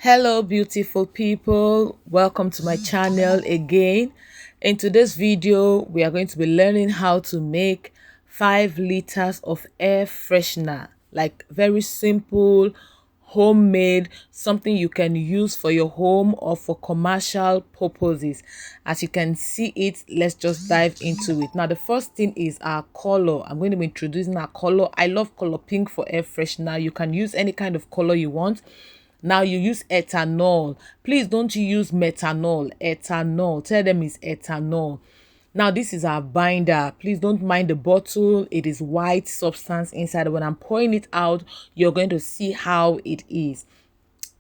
Hello beautiful people, welcome to my channel again. In today's video we are going to be learning how to make 5 liters of air freshener, like very simple, homemade, something you can use for your home or for commercial purposes. As you can see it, let's just dive into it. Now the first thing is our color. I'm going to be introducing our color. I love color pink for air freshener. You can use any kind of color you want. Now you use ethanol. Please don't you use methanol. Ethanol. Tell them it's ethanol. Now this is our binder. Please don't mind the bottle. It is white substance inside. When I'm pouring it out, you're going to see how it is.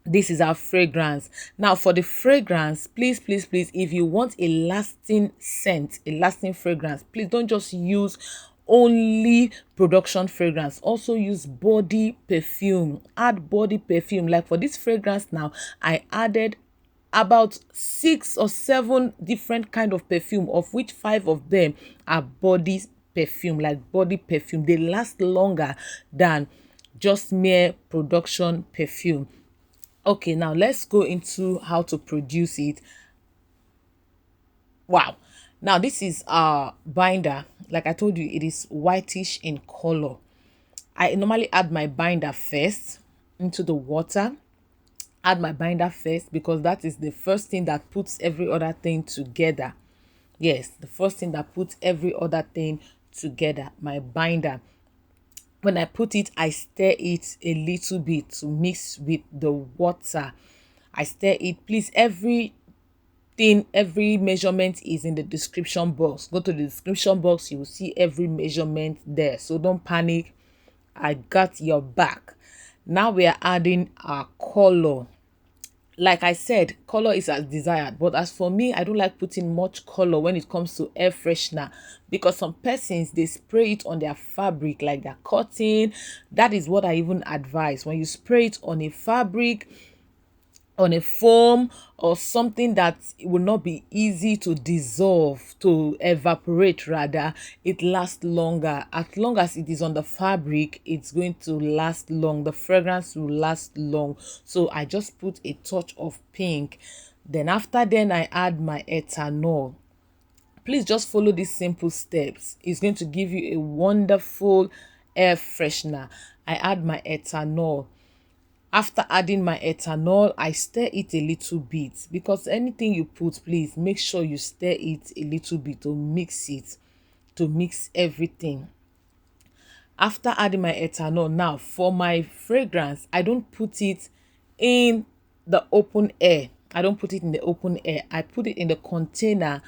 This is our fragrance. Now for the fragrance, please, if you want a lasting scent, a lasting fragrance, please don't just use only production fragrance. Also use body perfume. Add body perfume. Like for this fragrance now, I added about 6 or 7 different kind of perfume, of which 5 of them are body perfume, like body perfume. They last longer than just mere production perfume. Okay, now let's go into how to produce it. Wow. Now this is our binder. Like I told you, it is whitish in color. I normally add my binder first into the water. Add my binder first because that is the first thing that puts every other thing together. Yes, the first thing that puts every other thing together, my binder. When I put it, I stir it a little bit to mix with the water. I stir it. Please, every measurement is in the description box. Go to the description box, you will see every measurement there. So don't panic. I got your back. Now we are adding our color. Like I said, color is as desired, but as for me, I don't like putting much color when it comes to air freshener, because some persons, they spray it on their fabric, like their cotton. That is what I even advise. When you spray it on a fabric, on a foam, or something that will not be easy to dissolve, to evaporate rather, it lasts longer. As long as it is on the fabric, it's going to last long. The fragrance will last long. So I just put a touch of pink. Then I add my ethanol. Please just follow these simple steps. It's going to give you a wonderful air freshener. I add my ethanol. After adding my ethanol, I stir it a little bit, because anything you put, please make sure you stir it a little bit to mix it, to mix everything. After adding my ethanol, now for my fragrance, I don't put it in the open air. I don't put it in the open air. I put it in the container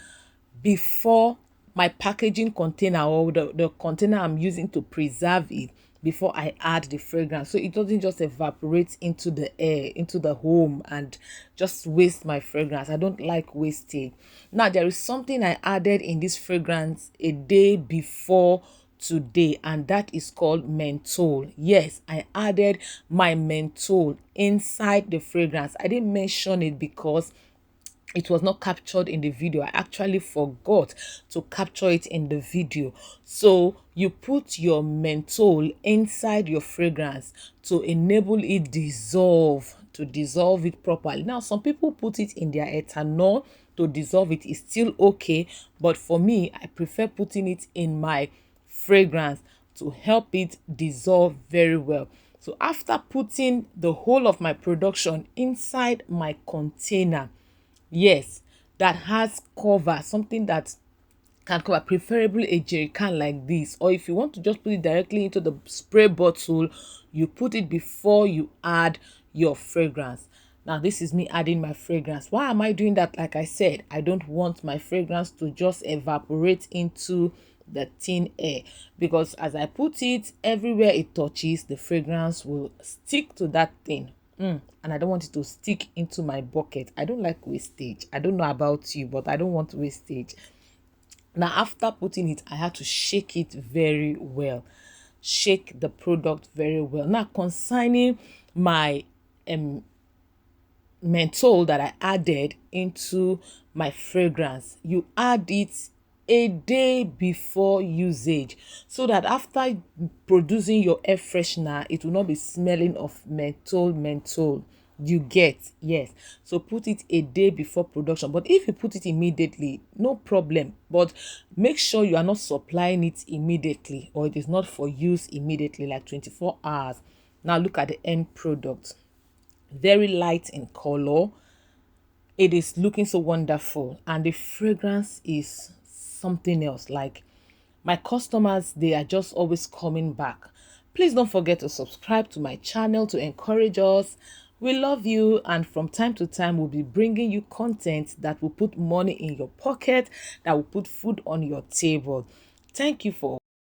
before my packaging container, or the container I'm using to preserve it, before I add the fragrance, so it doesn't just evaporate into the air, into the home, and just waste my fragrance. I don't like wastage. Now there is something I added in this fragrance a day before today, and that is called menthol. Yes, I added my menthol inside the fragrance. I didn't mention it because it was not captured in the video. I actually forgot to capture it in the video. So you put your menthol inside your fragrance to enable it to dissolve it properly. Now some people put it in their ethanol to dissolve it. It's still okay, but for me, I prefer putting it in my fragrance to help it dissolve very well. So after putting the whole of my production inside my container, yes, that has cover, something that can cover, preferably a jerry can like this, or if you want to just put it directly into the spray bottle, you put it before you add your fragrance. Now this is me adding my fragrance. Why am I doing that? Like I said, I don't want my fragrance to just evaporate into the thin air, because as I put it, everywhere it touches, the fragrance will stick to that thing. And I don't want it to stick into my bucket. I don't like wastage. I don't know about you, but I don't want wastage. Now after putting it, I had to shake it very well. Shake the product very well. Now concerning my menthol that I added into my fragrance, you add it a day before usage, so that after producing your air freshener, it will not be smelling of menthol. You get, yes. So put it a day before production. But if you put it immediately, no problem. But make sure you are not supplying it immediately, or it is not for use immediately, like 24 hours. Now look at the end product. Very light in color. It is looking so wonderful, and the fragrance is something else. Like, my customers, they are just always coming back. Please don't forget to subscribe to my channel to encourage us. We love you, and from time to time we'll be bringing you content that will put money in your pocket, that will put food on your table. Thank you for